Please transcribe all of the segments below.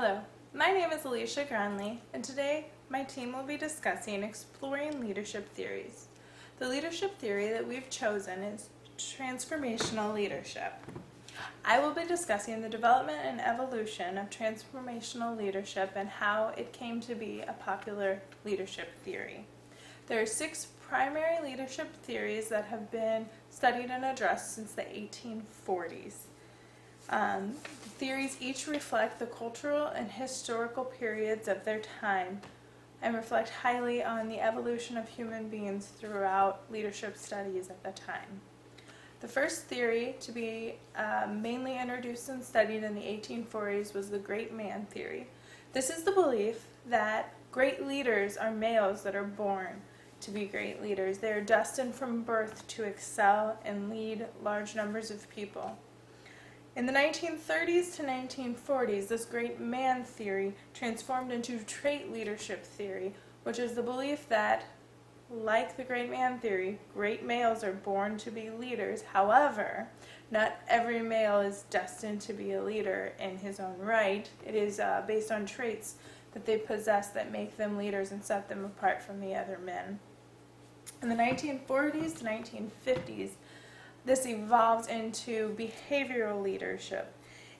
Hello, my name is Alicia Gronli, and today my team will be discussing exploring leadership theories. The leadership theory that we've chosen is transformational leadership. I will be discussing the development and evolution of transformational leadership and how it came to be a popular leadership theory. There are 6 primary leadership theories that have been studied and addressed since the 1840s. The theories each reflect the cultural and historical periods of their time and reflect highly on the evolution of human beings throughout leadership studies at the time. The first theory to be mainly introduced and studied in the 1840s was the great man theory. This is the belief that great leaders are males that are born to be great leaders. They are destined from birth to excel and lead large numbers of people. In the 1930s to 1940s, this great man theory transformed into trait leadership theory, which is the belief that, like the great man theory, great males are born to be leaders. However, not every male is destined to be a leader in his own right. It is based on traits that they possess that make them leaders and set them apart from the other men. In the 1940s to 1950s, this evolved into behavioral leadership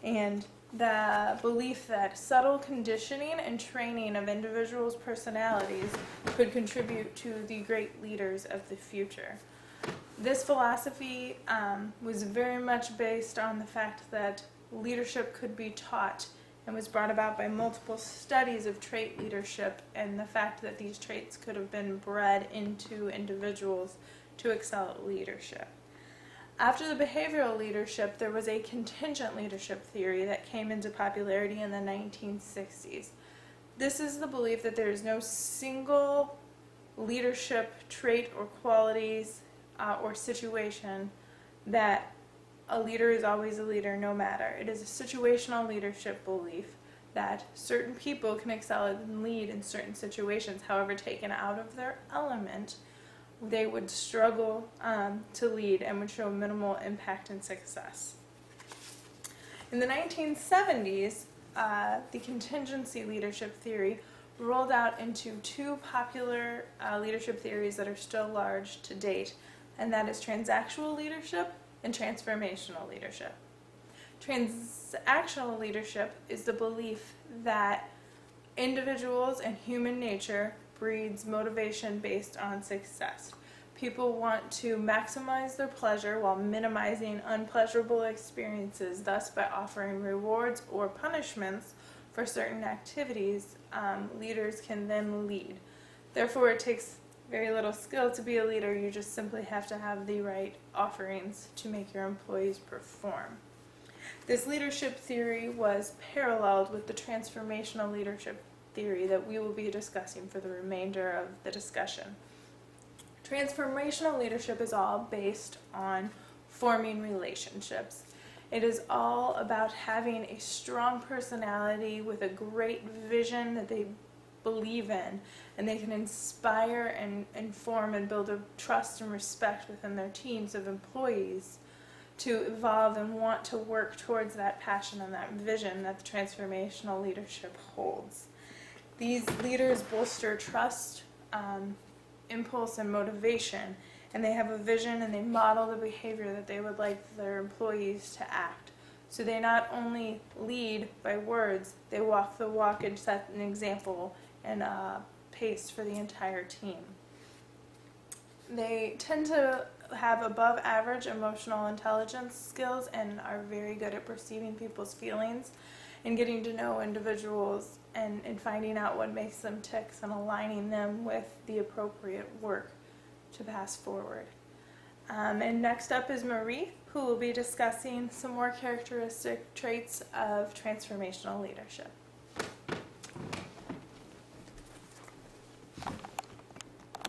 and the belief that subtle conditioning and training of individuals' personalities could contribute to the great leaders of the future. This philosophy was very much based on the fact that leadership could be taught and was brought about by multiple studies of trait leadership and the fact that these traits could have been bred into individuals to excel at leadership. After the behavioral leadership, there was a contingent leadership theory that came into popularity in the 1960s. This is the belief that there is no single leadership trait or qualities or situation that a leader is always a leader no matter. It is a situational leadership belief that certain people can excel and lead in certain situations. However, taken out of their element, they would struggle to lead and would show minimal impact and success. In the 1970s, the contingency leadership theory rolled out into 2 popular leadership theories that are still large to date, and that is transactional leadership and transformational leadership. Transactional leadership is the belief that individuals and human nature breeds motivation based on success. People want to maximize their pleasure while minimizing unpleasurable experiences. Thus, by offering rewards or punishments for certain activities, leaders can then lead. Therefore, it takes very little skill to be a leader. You just simply have to have the right offerings to make your employees perform. This leadership theory was paralleled with the transformational leadership theory that we will be discussing for the remainder of the discussion. Transformational leadership is all based on forming relationships. It is all about having a strong personality with a great vision that they believe in, and they can inspire and inform and build a trust and respect within their teams of employees to evolve and want to work towards that passion and that vision that the transformational leadership holds. These leaders bolster trust, impulse, and motivation, and they have a vision and they model the behavior that they would like their employees to act. So they not only lead by words, they walk the walk and set an example and pace for the entire team. They tend to have above average emotional intelligence skills and are very good at perceiving people's feelings and getting to know individuals and finding out what makes them tick and aligning them with the appropriate work to pass forward. And next up is Marie, who will be discussing some more characteristic traits of transformational leadership.